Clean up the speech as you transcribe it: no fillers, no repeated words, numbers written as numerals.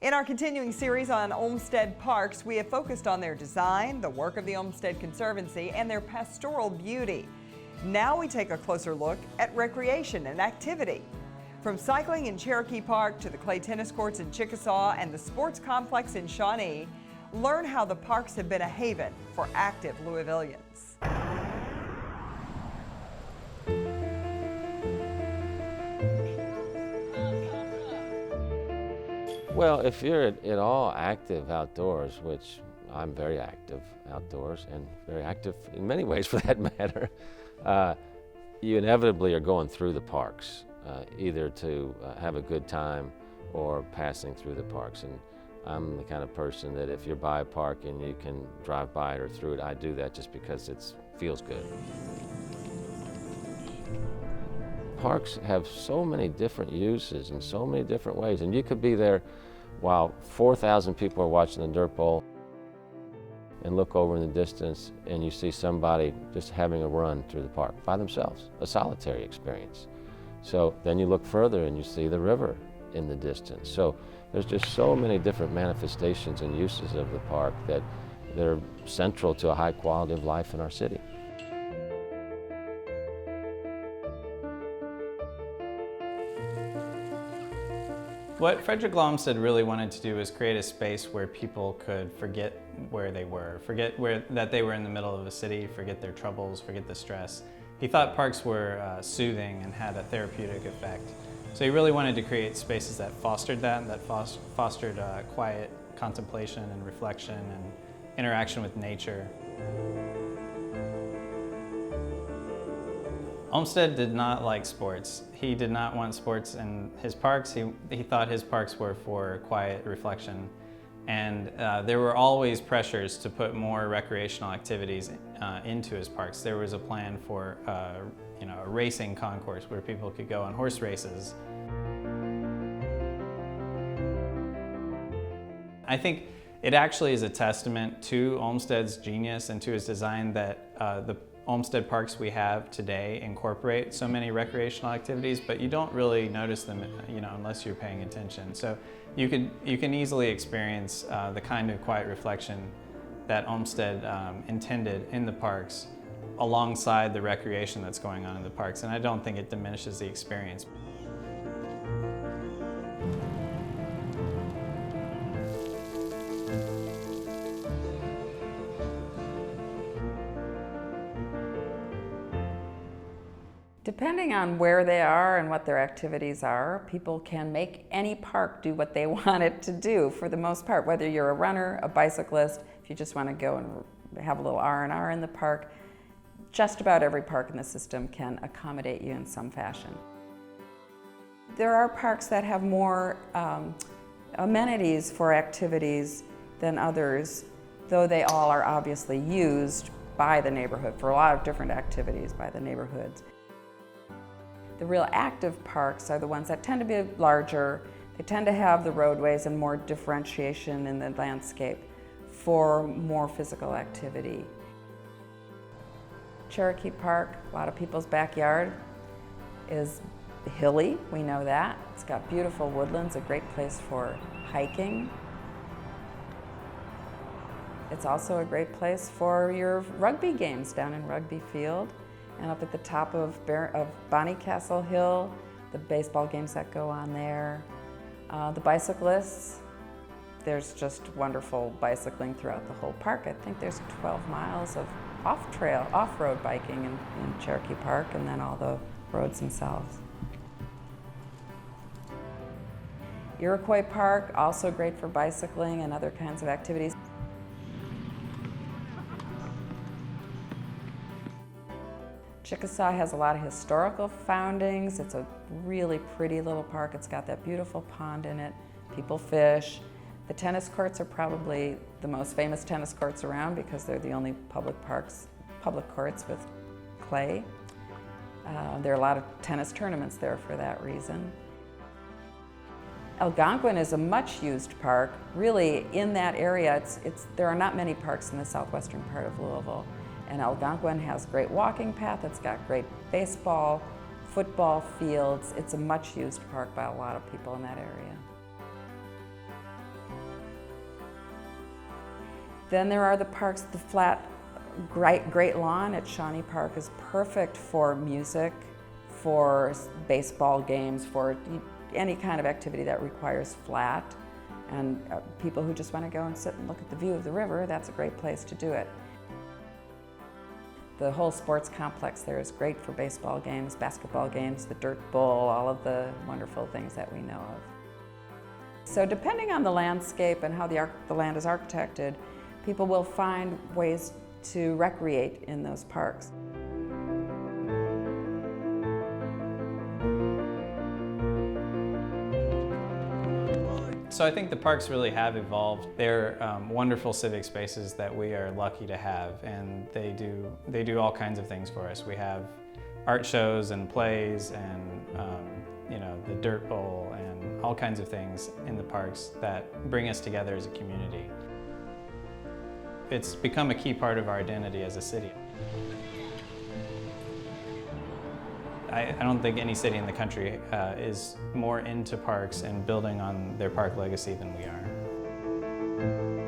In our continuing series on Olmsted parks, we have focused on their design, the work of the Olmsted Conservancy, and their pastoral beauty. Now we take a closer look at recreation and activity. From cycling in Cherokee Park to the clay tennis courts in Chickasaw and the sports complex in Shawnee, learn how the parks have been a haven for active Louisvillians. Well, if you're at all active outdoors, which I'm very active outdoors and very active in many ways for that matter, you inevitably are going through the parks, either to have a good time or passing through the parks. And I'm the kind of person that if you're by a park and you can drive by it or through it, I do that just because it feels good. Parks have so many different uses in so many different ways, and you could be there while 4,000 people are watching the dirt bowl and look over in the distance and you see somebody just having a run through the park by themselves, a solitary experience. So then you look further and you see the river in the distance. So there's just so many different manifestations and uses of the park that they're central to a high quality of life in our city. What Frederick Olmsted really wanted to do was create a space where people could forget where they were, forget that they were in the middle of a city, forget their troubles, forget the stress. He thought parks were soothing and had a therapeutic effect. So he really wanted to create spaces that fostered that fostered quiet contemplation and reflection and interaction with nature. Olmsted did not like sports. He did not want sports in his parks. He thought his parks were for quiet reflection. And there were always pressures to put more recreational activities into his parks. There was a plan for a racing concourse where people could go on horse races. I think it actually is a testament to Olmsted's genius and to his design that the Olmsted parks we have today incorporate so many recreational activities, but you don't really notice them, unless you're paying attention. So you can easily experience the kind of quiet reflection that Olmsted intended in the parks alongside the recreation that's going on in the parks, and I don't think it diminishes the experience. Depending on where they are and what their activities are, people can make any park do what they want it to do for the most part. Whether you're a runner, a bicyclist, if you just want to go and have a little R&R in the park, just about every park in the system can accommodate you in some fashion. There are parks that have more amenities for activities than others, though they all are obviously used by the neighborhood for a lot of different activities by the neighborhoods. The real active parks are the ones that tend to be larger. They tend to have the roadways and more differentiation in the landscape for more physical activity. Cherokee Park, a lot of people's backyard, is hilly, we know that. It's got beautiful woodlands, a great place for hiking. It's also a great place for your rugby games down in Rugby Field. And up at the top of Bonnycastle Hill, the baseball games that go on there. The bicyclists, there's just wonderful bicycling throughout the whole park. I think there's 12 miles of off-road biking in Cherokee Park, and then all the roads themselves. Iroquois Park, also great for bicycling and other kinds of activities. Chickasaw has a lot of historical foundings. It's a really pretty little park. It's got that beautiful pond in it. People fish. The tennis courts are probably the most famous tennis courts around because they're the only public courts with clay. There are a lot of tennis tournaments there for that reason. Algonquin is a much used park. Really, in that area, there are not many parks in the southwestern part of Louisville. And Algonquin has great walking path. It's got great baseball, football fields. It's a much used park by a lot of people in that area. Then there are the parks, the flat, great lawn at Shawnee Park is perfect for music, for baseball games, for any kind of activity that requires flat. And people who just want to go and sit and look at the view of the river, that's a great place to do it. The whole sports complex there is great for baseball games, basketball games, the dirt bowl, all of the wonderful things that we know of. So depending on the landscape and how the land is architected, people will find ways to recreate in those parks. So I think the parks really have evolved. They're wonderful civic spaces that we are lucky to have, and they do all kinds of things for us. We have art shows and plays and the dirt bowl and all kinds of things in the parks that bring us together as a community. It's become a key part of our identity as a city. I don't think any city in the country is more into parks and building on their park legacy than we are.